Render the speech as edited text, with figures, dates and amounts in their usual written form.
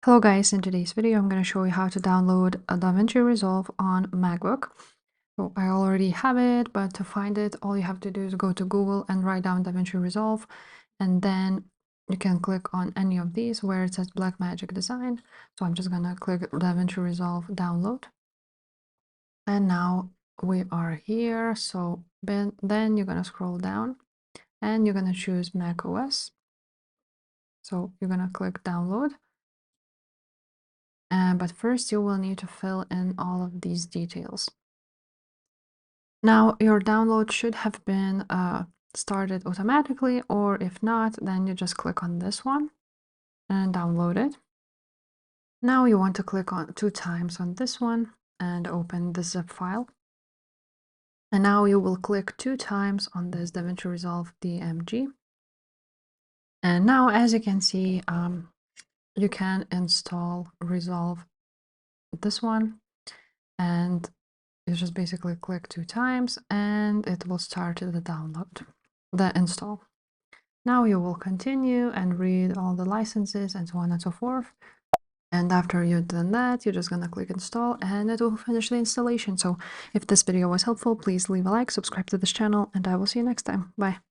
Hello guys, in today's video I'm going to show you how to download a DaVinci Resolve on MacBook. So I already have it, but to find it all you have to do is go to Google and write down DaVinci Resolve, and then you can click on any of these where it says Blackmagic Design. So I'm just going to click DaVinci Resolve download, and now we are here. So then you're going to scroll down and you're going to choose Mac OS. So you're going to click download. But first you will need to fill in all of these details. Now your download should have been started automatically, or if not, then you just click on this one and download it. Now you want to click on 2 times on this one and open the zip file. And now you will click 2 times on this DaVinci Resolve DMG. And now, as you can see, you can install Resolve, this one, and you just basically click 2 times and it will start the download, the install. Now you will continue and read all the licenses and so on and so forth. And after you've done that, you're just gonna click install and it will finish the installation. So if this video was helpful, please leave a like, subscribe to this channel, and I will see you next time. Bye.